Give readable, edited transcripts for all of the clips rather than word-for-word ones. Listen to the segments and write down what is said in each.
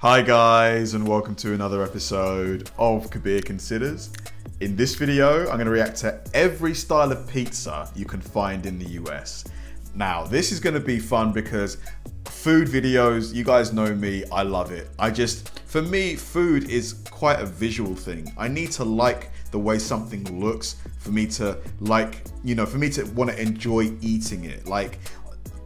Hi guys, and welcome to another episode of Kabir Considers. In this video, I'm going to react to every style of pizza you can find in the US. Now, this is going to be fun because food videos, you guys know me, I love it. For me, food is quite a visual thing. I need to like the way something looks for me to for me to want to enjoy eating it.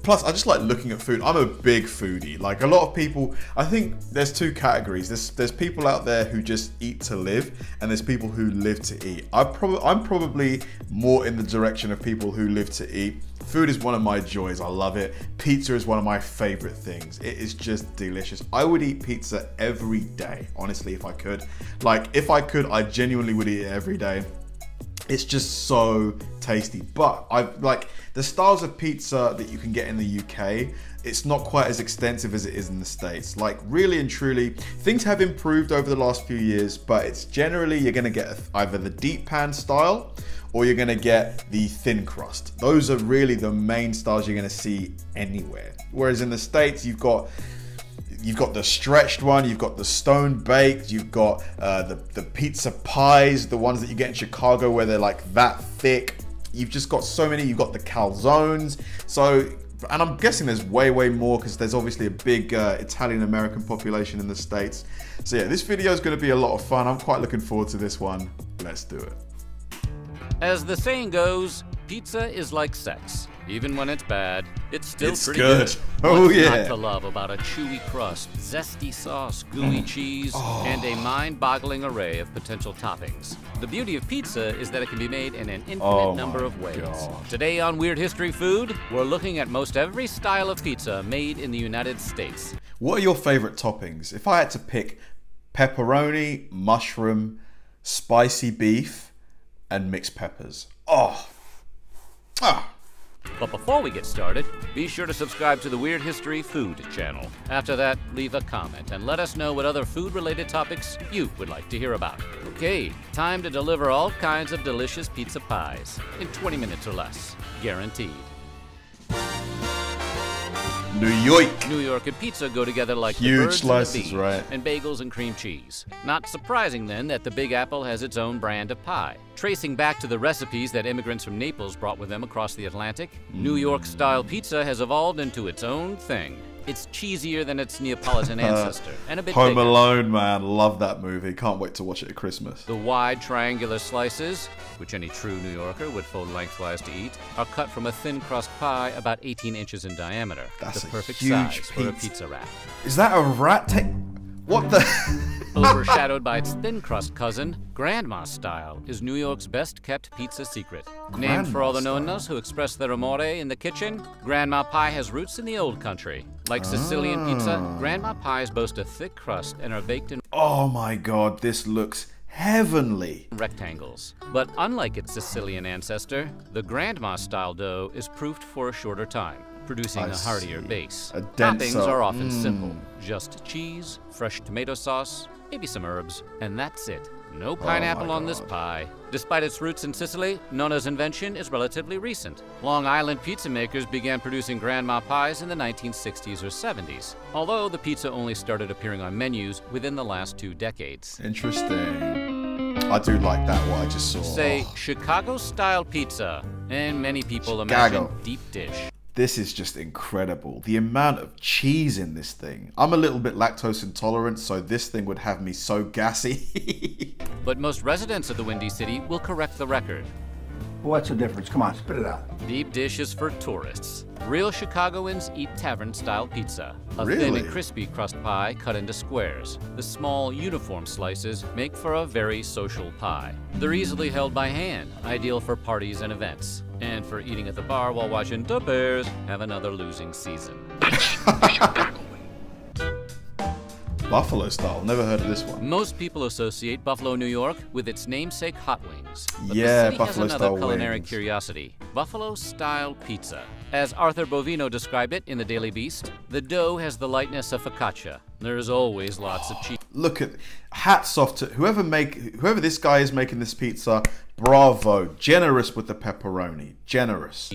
Plus, I just like looking at food. I'm a big foodie. Like a lot of people, I think there's two categories. There's people out there who just eat to live, and there's people who live to eat. I'm probably more in the direction of people who live to eat. Food is one of my joys. I love it. Pizza is one of my favorite things. It is just delicious. I would eat pizza every day, honestly, if I could. If I could, I genuinely would eat it every day. It's just so tasty. But the styles of pizza that you can get in the UK, it's not quite as extensive as it is in the States. Really and truly, things have improved over the last few years, but it's generally you're gonna get either the deep pan style or you're gonna get the thin crust. Those are really the main styles you're gonna see anywhere. Whereas in the States, you've got the stretched one, you've got the stone baked, you've got the pizza pies, the ones that you get in Chicago where they're that thick. You've just got so many. You've got the calzones. And I'm guessing there's way more because there's obviously a big Italian American population in the States. So yeah, this video is going to be a lot of fun. I'm quite looking forward to this one. Let's do it. As the saying goes, pizza is like sex. Even when it's bad, it's still pretty good. Oh What's yeah. not to love about a chewy crust, zesty sauce, gooey cheese, and a mind-boggling array of potential toppings. The beauty of pizza is that it can be made in an infinite number of ways. God. Today on Weird History Food, we're looking at most every style of pizza made in the United States. What are your favorite toppings? If I had to pick pepperoni, mushroom, spicy beef, and mixed peppers. But before we get started, be sure to subscribe to the Weird History Food channel. After that, leave a comment and let us know what other food-related topics you would like to hear about. Okay, time to deliver all kinds of delicious pizza pies in 20 minutes or less, guaranteed. New York and pizza go together like huge the birds slices, and the bees, right? And bagels and cream cheese. Not surprising then that the Big Apple has its own brand of pie. Tracing back to the recipes that immigrants from Naples brought with them across the Atlantic, New York-style pizza has evolved into its own thing. It's cheesier than its Neapolitan ancestor, and a bit Home bigger. Alone, man, love that movie. Can't wait to watch it at Christmas. The wide triangular slices, which any true New Yorker would fold lengthwise to eat, are cut from a thin crust pie about 18 inches in diameter. That's the a perfect huge size for a pizza wrap. Is that a rat? What the? Overshadowed by its thin crust cousin, Grandma style is New York's best kept pizza secret. Named for all the nonnas who express their amore in the kitchen, Grandma pie has roots in the old country. Like Sicilian pizza, Grandma pies boast a thick crust and are baked in Oh my god, this looks heavenly. rectangles. But unlike its Sicilian ancestor, the Grandma style dough is proofed for a shorter time, producing a heartier base. Toppings are often simple. Just cheese, fresh tomato sauce, maybe some herbs, and that's it. No pineapple on this pie. Despite its roots in Sicily, Nonna's invention is relatively recent. Long Island pizza makers began producing Grandma pies in the 1960s or 70s, although the pizza only started appearing on menus within the last 2 decades. Interesting. I do like that, what I just saw. Say Chicago-style pizza, and many people imagine deep dish. This is just incredible. The amount of cheese in this thing. I'm a little bit lactose intolerant, so this thing would have me so gassy. But most residents of the Windy City will correct the record. What's the difference? Come on, spit it out. Deep dish is for tourists. Real Chicagoans eat tavern-style pizza. A thin Really? and crispy crust pie cut into squares. The small, uniform slices make for a very social pie. They're easily held by hand, ideal for parties and events. And for eating at the bar while watching the Bears have another losing season. Buffalo style, never heard of this one. Most people associate Buffalo, New York with its namesake hot wings. But Yeah, the city Buffalo has another style culinary wings. curiosity, Buffalo-style pizza. As Arthur Bovino described it in The Daily Beast, the dough has the lightness of focaccia. There is always lots of cheese. look at, hats off to whoever this guy is making this pizza. Bravo, generous with the pepperoni, generous.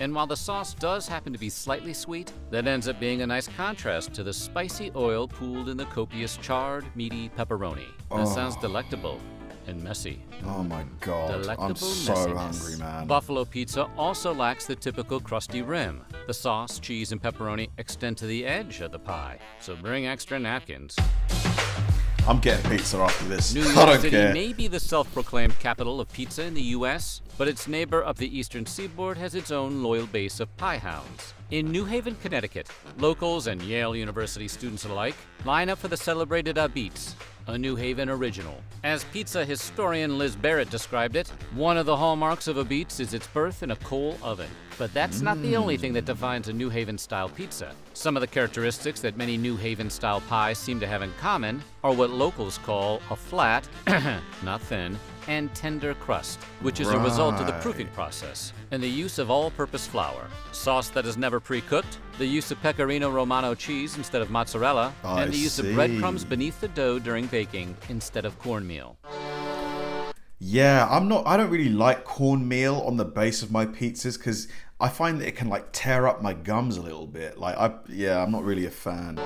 And while the sauce does happen to be slightly sweet, that ends up being a nice contrast to the spicy oil pooled in the copious charred, meaty pepperoni. That sounds delectable and messy. Oh my God, Delectable I'm so messiness. hungry, man. Buffalo pizza also lacks the typical crusty rim. The sauce, cheese, and pepperoni extend to the edge of the pie, so bring extra napkins. I'm getting pizza after this. New I York don't City care. may be the self-proclaimed capital of pizza in the U.S., but its neighbor up the eastern seaboard has its own loyal base of pie hounds. In New Haven, Connecticut, locals and Yale University students alike line up for the celebrated BRIT, a New Haven original. As pizza historian Liz Barrett described it, one of the hallmarks of BRIT is its birth in a coal oven. But that's not the only thing that defines a New Haven-style pizza. Some of the characteristics that many New Haven-style pies seem to have in common are what locals call a flat, not thin, and tender crust, which is a result of the proofing process, and the use of all-purpose flour, sauce that is never pre-cooked, the use of Pecorino Romano cheese instead of mozzarella, and the use of breadcrumbs beneath the dough during baking instead of cornmeal. Yeah, I don't really like cornmeal on the base of my pizzas because I find that it can like tear up my gums a little bit. I'm not really a fan.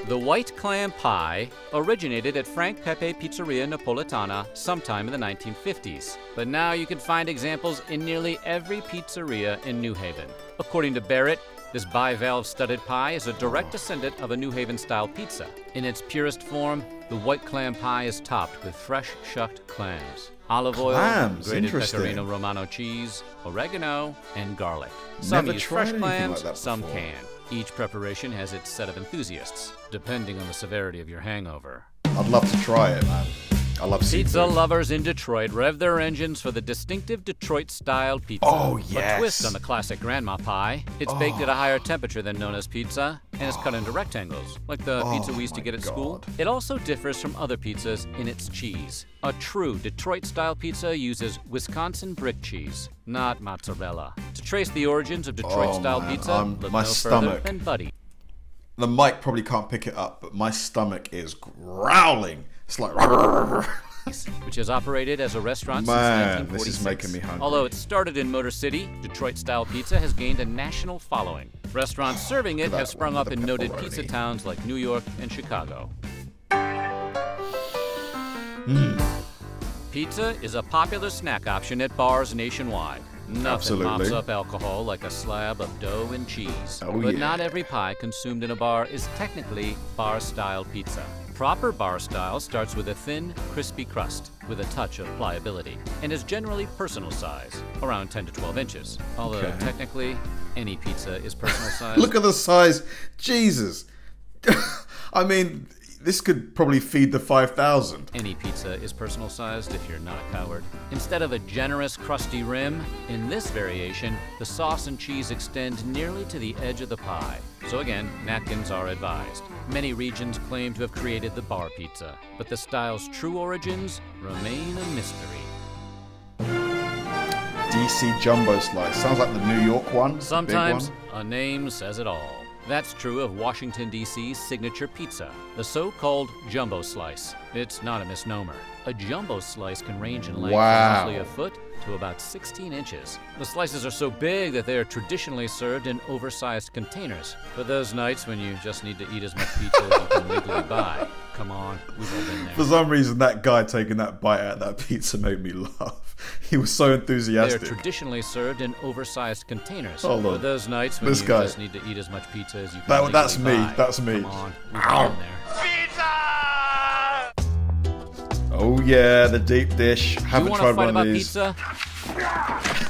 The white clam pie originated at Frank Pepe Pizzeria Napolitana sometime in the 1950s, but now you can find examples in nearly every pizzeria in New Haven. According to Barrett, this bivalve studded pie is a direct descendant of a New Haven-style pizza. In its purest form, the white clam pie is topped with fresh shucked clams, olive oil, grated Pecorino Romano cheese, oregano, and garlic. Some use fresh clams, some can. Each preparation has its set of enthusiasts, depending on the severity of your hangover. I'd love to try it, man. I love seafood. Pizza lovers in Detroit rev their engines for the distinctive Detroit-style pizza. Oh, yes. A twist on the classic grandma pie. It's baked at a higher temperature than known as pizza, and is cut into rectangles, like the pizza we used to get at school. It also differs from other pizzas in its cheese. A true Detroit-style pizza uses Wisconsin brick cheese, not mozzarella. To trace the origins of Detroit-style pizza, look no further than Buddy. The mic probably can't pick it up, but my stomach is growling. It's like which has operated as a restaurant since 1946. This is making me hungry. Although it started in Motor City, Detroit-style pizza has gained a national following. Restaurants serving it have sprung up in noted pizza towns like New York and Chicago. Pizza is a popular snack option at bars nationwide. Nothing mops up alcohol like a slab of dough and cheese. But not every pie consumed in a bar is technically bar-style pizza. Proper bar style starts with a thin, crispy crust with a touch of pliability and is generally personal size, around 10 to 12 inches. Although technically, any pizza is personal size. Look at the size. Jesus. I mean, this could probably feed the 5,000. Any pizza is personal sized if you're not a coward. Instead of a generous, crusty rim, in this variation, the sauce and cheese extend nearly to the edge of the pie. So again, napkins are advised. Many regions claim to have created the bar pizza, but the style's true origins remain a mystery. DC Jumbo Slice. Sounds like the New York one. Sometimes a name says it all. That's true of Washington, D.C.'s signature pizza, the so-called jumbo slice. It's not a misnomer. A jumbo slice can range in length from roughly a foot to about 16 inches. The slices are so big that they are traditionally served in oversized containers for those nights when you just need to eat as much pizza as you can legally buy. Come on, we've all been there. For some reason, that guy taking that bite out of that pizza made me laugh. He was so enthusiastic. They are traditionally served in oversized containers for those nights when you just need to eat as much pizza as you can legally buy. That's me. That's me. Come on, we've all been there. Pizza! Oh yeah, the deep dish. Haven't tried one of these. Pizza?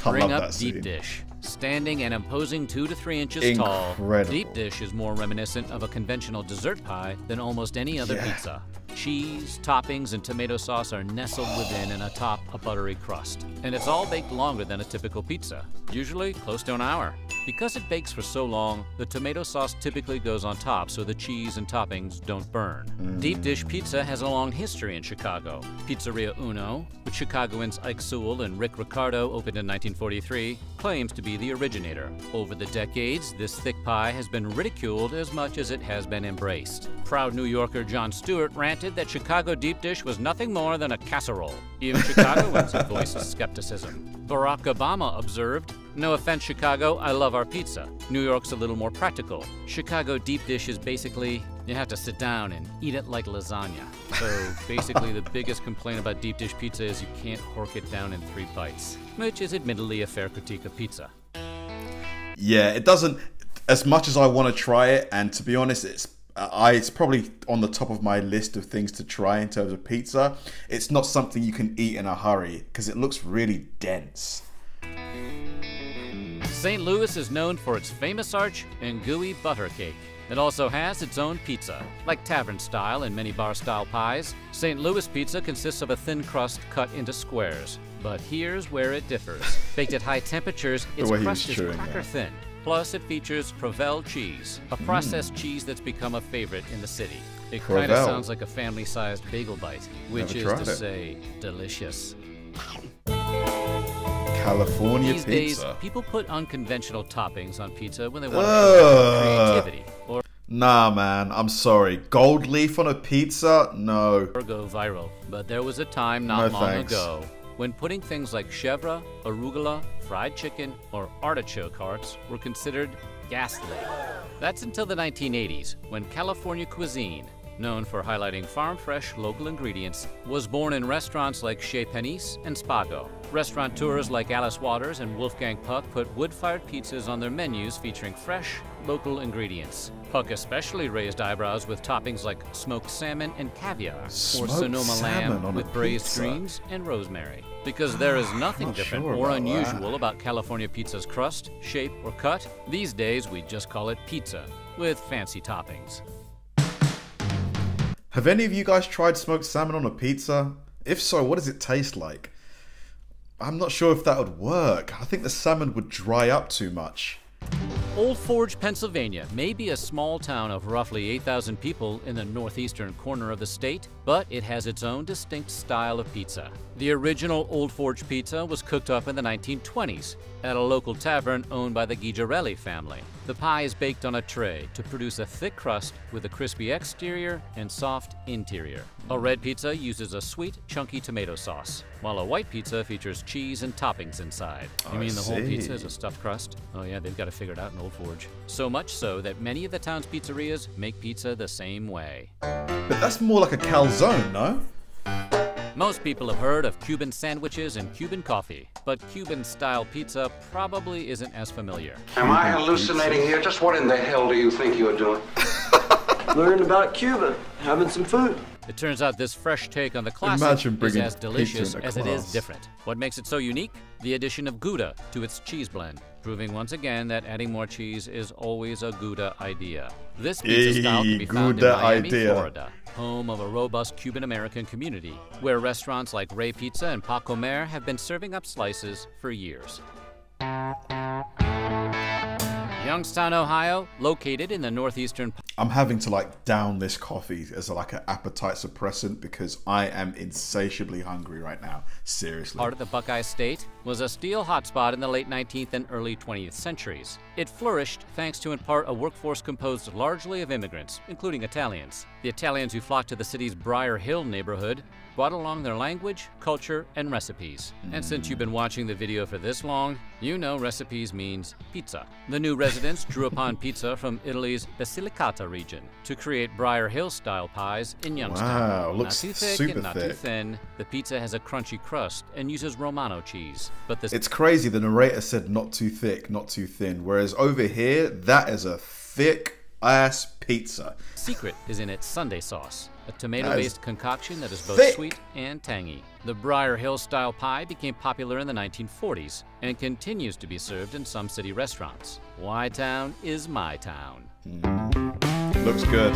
Bring up deep dish. Standing and imposing 2 to 3 inches tall, deep dish is more reminiscent of a conventional dessert pie than almost any other pizza. Cheese, toppings, and tomato sauce are nestled within and atop a buttery crust. And it's all baked longer than a typical pizza, usually close to an hour. Because it bakes for so long, the tomato sauce typically goes on top so the cheese and toppings don't burn. Deep dish pizza has a long history in Chicago. Pizzeria Uno, which Chicagoans Ike Sewell and Rick Ricardo opened in 1943, claims to be the originator. Over the decades, this thick pie has been ridiculed as much as it has been embraced. Proud New Yorker Jon Stewart ranted that Chicago deep dish was nothing more than a casserole. Even Chicagoans have voiced skepticism. Barack Obama observed, "No offense, Chicago, I love our pizza. New York's a little more practical. Chicago deep dish is basically, you have to sit down and eat it like lasagna." So basically the biggest complaint about deep dish pizza is you can't hork it down in 3 bites, which is admittedly a fair critique of pizza. Yeah, it doesn't, as much as I want to try it, and to be honest, it's probably on the top of my list of things to try in terms of pizza. It's not something you can eat in a hurry because it looks really dense. St. Louis is known for its famous arch and gooey butter cake. It also has its own pizza. Like tavern style and many bar style pies, St. Louis pizza consists of a thin crust cut into squares. But here's where it differs. Baked at high temperatures, its crust is cracker thin. Plus, it features Provel cheese, a processed cheese that's become a favorite in the city. It kind of sounds like a family-sized bagel bite, which is to say, delicious. California These pizza. Days, people put unconventional toppings on pizza when they want to show creativity or nah, man, I'm sorry. Gold leaf on a pizza? No. Or go viral. But there was a time not long ago when putting things like chèvre, arugula, fried chicken, or artichoke hearts were considered ghastly. That's until the 1980s, when California cuisine, known for highlighting farm-fresh local ingredients, was born in restaurants like Chez Panisse and Spago. Restaurateurs like Alice Waters and Wolfgang Puck put wood-fired pizzas on their menus featuring fresh, local ingredients. Puck especially raised eyebrows with toppings like smoked salmon and caviar, or Sonoma lamb with braised greens and rosemary. Because there is nothing different or unusual about California pizza's crust, shape, or cut, these days we just call it pizza, with fancy toppings. Have any of you guys tried smoked salmon on a pizza? If so, what does it taste like? I'm not sure if that would work. I think the salmon would dry up too much. Old Forge, Pennsylvania may be a small town of roughly 8,000 people in the northeastern corner of the state, but it has its own distinct style of pizza. The original Old Forge pizza was cooked up in the 1920s at a local tavern owned by the Guijarelli family. The pie is baked on a tray to produce a thick crust with a crispy exterior and soft interior. A red pizza uses a sweet, chunky tomato sauce, while a white pizza features cheese and toppings inside. You mean the whole pizza is a stuffed crust? Oh yeah, they've got to figure it out in Old Forge. So much so that many of the town's pizzerias make pizza the same way. But that's more like a calzone, no? Most people have heard of Cuban sandwiches and Cuban coffee, but Cuban-style pizza probably isn't as familiar. Am I hallucinating here? Just what in the hell do you think you're doing? Learning about Cuba, having some food. It turns out this fresh take on the classic is as delicious as it is different. What makes it so unique? The addition of Gouda to its cheese blend, proving once again that adding more cheese is always a Gouda idea. This pizza style can be found in Miami, Florida, home of a robust Cuban-American community, where restaurants like Ray Pizza and Pa Comer have been serving up slices for years. Youngstown, Ohio, located in the northeastern... I'm having to like down this coffee as like an appetite suppressant because I am insatiably hungry right now. Seriously. Part of the Buckeye State was a steel hotspot in the late 19th and early 20th centuries. It flourished thanks to in part a workforce composed largely of immigrants, including Italians. The Italians who flocked to the city's Briar Hill neighborhood brought along their language, culture, and recipes. And since you've been watching the video for this long, you know recipes means pizza. The new residents drew upon pizza from Italy's Basilicata region to create Briar Hill-style pies in Youngstown. Wow, looks not too thick super and not thick. too thin. The pizza has a crunchy crust and uses Romano cheese. But this It's crazy, the narrator said not too thick, not too thin, whereas over here, that is a thick-ass pizza. secret is in its sundae sauce, a tomato-based concoction that is both thick. sweet and tangy. The Briar Hill-style pie became popular in the 1940s and continues to be served in some city restaurants. Y-Town is my town. Looks good.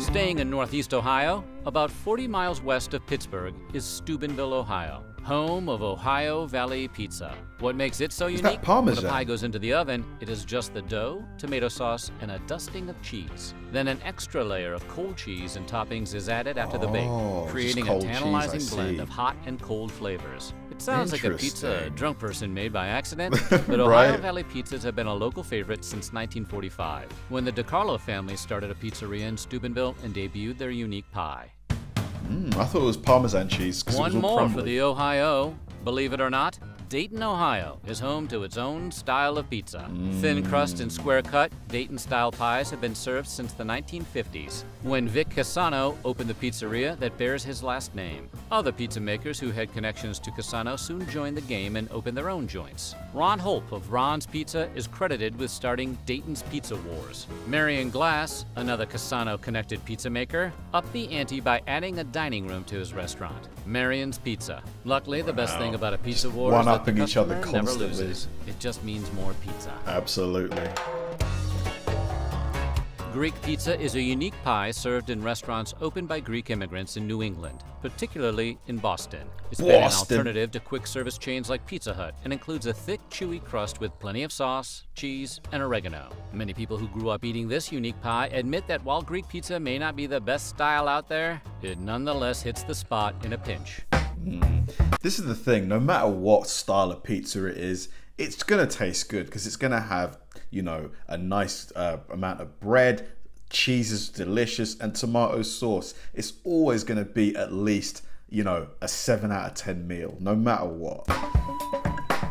Staying in Northeast Ohio, about 40 miles west of Pittsburgh, is Steubenville, Ohio, home of Ohio Valley Pizza. What makes it so unique? Parmesan? When a pie goes into the oven, it is just the dough, tomato sauce, and a dusting of cheese. Then an extra layer of cold cheese and toppings is added after the bake, creating a tantalizing blend of hot and cold flavors. It sounds like a pizza a drunk person made by accident, but Ohio Valley pizzas have been a local favorite since 1945, when the DiCarlo family started a pizzeria in Steubenville and debuted their unique pie. I thought it was Parmesan cheese. One more for the Ohio. Believe it or not, Dayton, Ohio is home to its own style of pizza. Thin crust and square cut, Dayton-style pies have been served since the 1950s, when Vic Cassano opened the pizzeria that bears his last name. Other pizza makers who had connections to Cassano soon joined the game and opened their own joints. Ron Holp of Ron's Pizza is credited with starting Dayton's Pizza Wars. Marion Glass, another Cassano-connected pizza maker, upped the ante by adding a dining room to his restaurant, Marion's Pizza. Luckily, the best thing about a pizza war is that the customer never loses. It just means more pizza. Absolutely. Greek pizza is a unique pie served in restaurants opened by Greek immigrants in New England, particularly in Boston. It's been an alternative to quick service chains like Pizza Hut and includes a thick, chewy crust with plenty of sauce, cheese, and oregano. Many people who grew up eating this unique pie admit that while Greek pizza may not be the best style out there, it nonetheless hits the spot in a pinch. This is the thing, no matter what style of pizza it is, it's going to taste good because it's going to have, you know, a nice amount of bread, cheese is delicious, and tomato sauce. It's always going to be at least, you know, a 7 out of 10 meal, no matter what.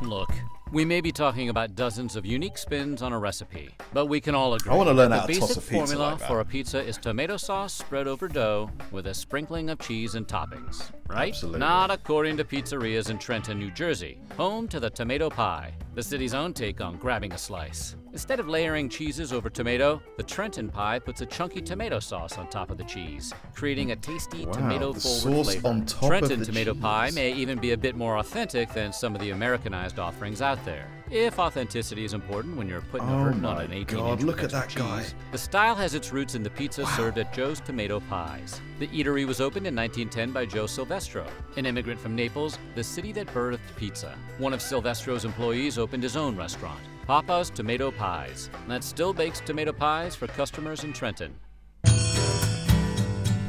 Look, we may be talking about dozens of unique spins on a recipe, but we can all agree I want to learn how the to toss a basic pizza formula like that. for a pizza is tomato sauce spread over dough with a sprinkling of cheese and toppings, right? Absolutely. Not according to pizzerias in Trenton, New Jersey, home to the tomato pie, the city's own take on grabbing a slice. Instead of layering cheeses over tomato, the Trenton pie puts a chunky tomato sauce on top of the cheese, creating a tasty tomato-forward flavor. On top Trenton of the tomato cheese. pie may even be a bit more authentic than some of the Americanized offerings out there. If authenticity is important when you're putting a hurting on an 18-inch look at that guy. cheese, the style has its roots in the pizza served at Joe's Tomato Pies. The eatery was opened in 1910 by Joe Silvestro, an immigrant from Naples, the city that birthed pizza. One of Silvestro's employees opened his own restaurant, Papa's Tomato Pies, that still bakes tomato pies for customers in Trenton.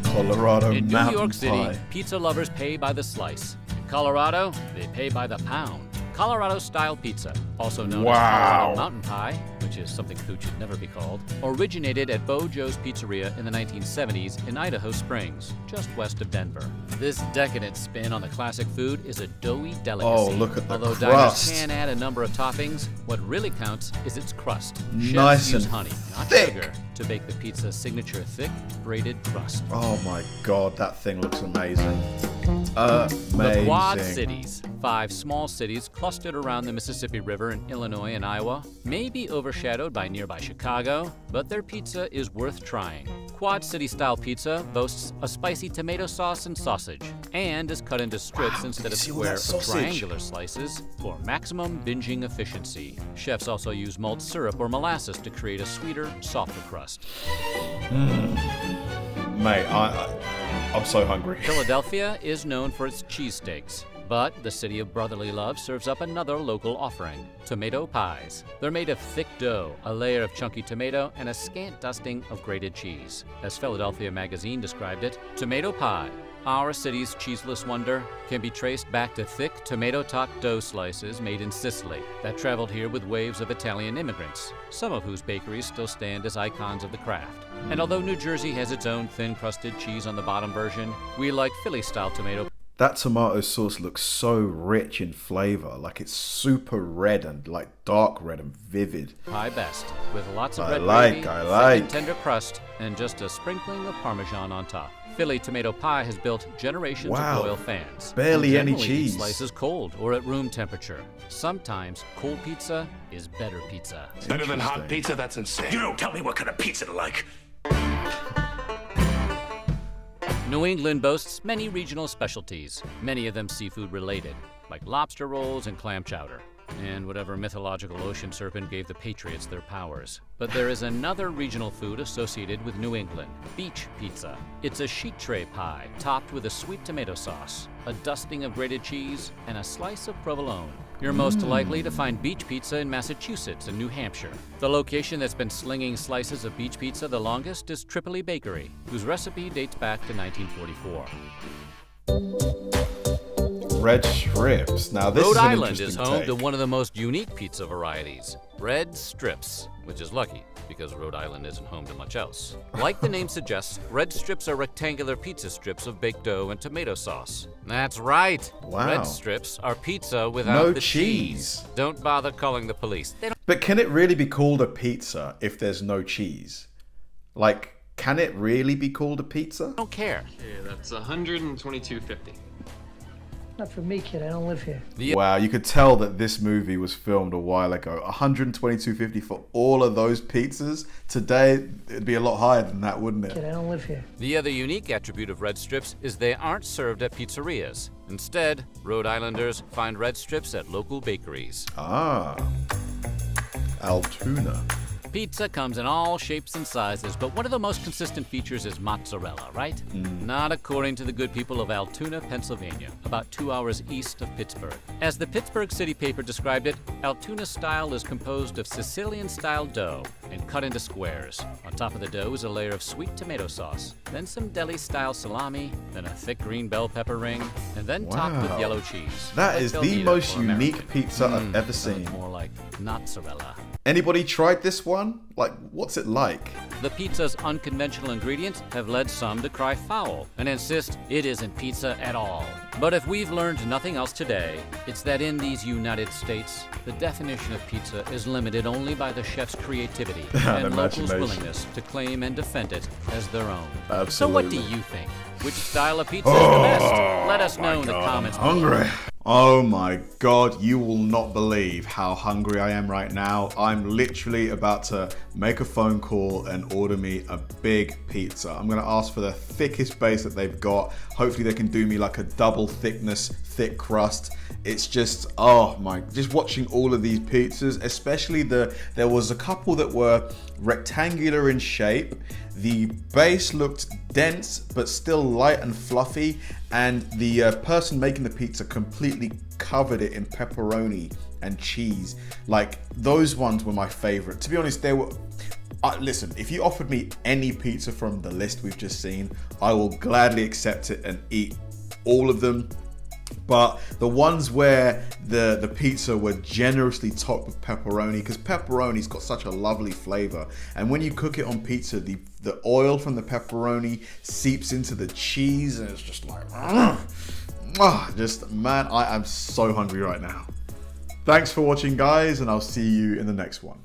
Colorado In New mountain York City, pie. pizza lovers pay by the slice. In Colorado, they pay by the pound. Colorado-style pizza, also known as Colorado Mountain Pie, which is something food should never be called, originated at Bo Joe's Pizzeria in the 1970s in Idaho Springs, just west of Denver. This decadent spin on the classic food is a doughy delicacy. Oh, look at the Although crust. diners can add a number of toppings, what really counts is its crust. Nice Chefs use and honey, not thick. sugar, to bake the pizza's signature thick, braided crust. Oh my god, that thing looks amazing. Amazing. The Quad Cities, 5 small cities clustered around the Mississippi River in Illinois and Iowa, may be overshadowed by nearby Chicago, but their pizza is worth trying. Quad City-style pizza boasts a spicy tomato sauce and sausage, and is cut into strips instead of see all square that or sausage? triangular slices for maximum binging efficiency. Chefs also use malt syrup or molasses to create a sweeter, softer crust. Mate, I'm so hungry. Philadelphia is known for its cheesesteaks, but the city of brotherly love serves up another local offering, tomato pies. They're made of thick dough, a layer of chunky tomato, and a scant dusting of grated cheese. As Philadelphia Magazine described it, tomato pie, our city's cheeseless wonder, can be traced back to thick tomato-topped dough slices made in Sicily that traveled here with waves of Italian immigrants, some of whose bakeries still stand as icons of the craft. And although New Jersey has its own thin-crusted cheese on the bottom version, we like Philly-style tomato. That tomato sauce looks so rich in flavor, like it's super red and like dark red and vivid. Pie best, with lots of I red like, gravy, I thick like. and tender crust, and just a sprinkling of Parmesan on top. Philly tomato pie has built generations Wow. of loyal fans. Barely who any generally eat cheese. Slices cold or at room temperature. Sometimes cold pizza is better pizza. Better than hot pizza? That's insane. You don't tell me what kind of pizza to like. New England boasts many regional specialties, many of them seafood related, like lobster rolls and clam chowder, and whatever mythological ocean serpent gave the Patriots their powers. But there is another regional food associated with New England, beach pizza. It's a sheet tray pie topped with a sweet tomato sauce, a dusting of grated cheese, and a slice of provolone. You're most likely to find beach pizza in Massachusetts and New Hampshire. The location that's been slinging slices of beach pizza the longest is Tripoli Bakery, whose recipe dates back to 1944. Red strips. Now this Rhode is an Island is interesting home take. to one of the most unique pizza varieties, red strips, which is lucky because Rhode Island isn't home to much else. Like the name suggests, red strips are rectangular pizza strips of baked dough and tomato sauce. That's right. Wow. Red strips are pizza without the cheese. Don't bother calling the police. But can it really be called a pizza if there's no cheese? Like, can it really be called a pizza? Don't care. Yeah, that's $122.50. Not for me, kid. I don't live here. Wow, you could tell that this movie was filmed a while ago. $122.50 for all of those pizzas. Today, it'd be a lot higher than that, wouldn't it? Kid, I don't live here. The other unique attribute of red strips is they aren't served at pizzerias. Instead, Rhode Islanders find red strips at local bakeries. Ah, Altoona. Pizza comes in all shapes and sizes, but one of the most consistent features is mozzarella, right? Not according to the good people of Altoona, Pennsylvania, about 2 hours east of Pittsburgh. As the Pittsburgh City paper described it, Altoona style is composed of Sicilian-style dough and cut into squares. On top of the dough is a layer of sweet tomato sauce, then some deli-style salami, then a thick green bell pepper ring, and then topped with yellow cheese. That like is the Velveeta most or unique American. pizza I've ever seen. More like mozzarella. Anybody tried this one? Like, what's it like? The pizza's unconventional ingredients have led some to cry foul and insist it isn't pizza at all. But if we've learned nothing else today, it's that in these United States, the definition of pizza is limited only by the chef's creativity and locals' willingness to claim and defend it as their own. Absolutely. So what do you think? Which style of pizza is the best? Let us know in the comments. I'm hungry. Oh my God, you will not believe how hungry I am right now. I'm literally about to make a phone call and order me a big pizza. I'm gonna ask for the thickest base that they've got. Hopefully they can do me like a double thickness, thick crust. It's just, oh my, just watching all of these pizzas, especially there was a couple that were rectangular in shape. The base looked dense, but still light and fluffy. And the person making the pizza completely covered it in pepperoni and cheese. Like, those ones were my favorite. To be honest, they were, listen, if you offered me any pizza from the list we've just seen, I will gladly accept it and eat all of them. But the ones where the pizza were generously topped with pepperoni, because pepperoni's got such a lovely flavor, and when you cook it on pizza, the oil from the pepperoni seeps into the cheese, and it's just like, just, man, I am so hungry right now. Thanks for watching, guys, and I'll see you in the next one.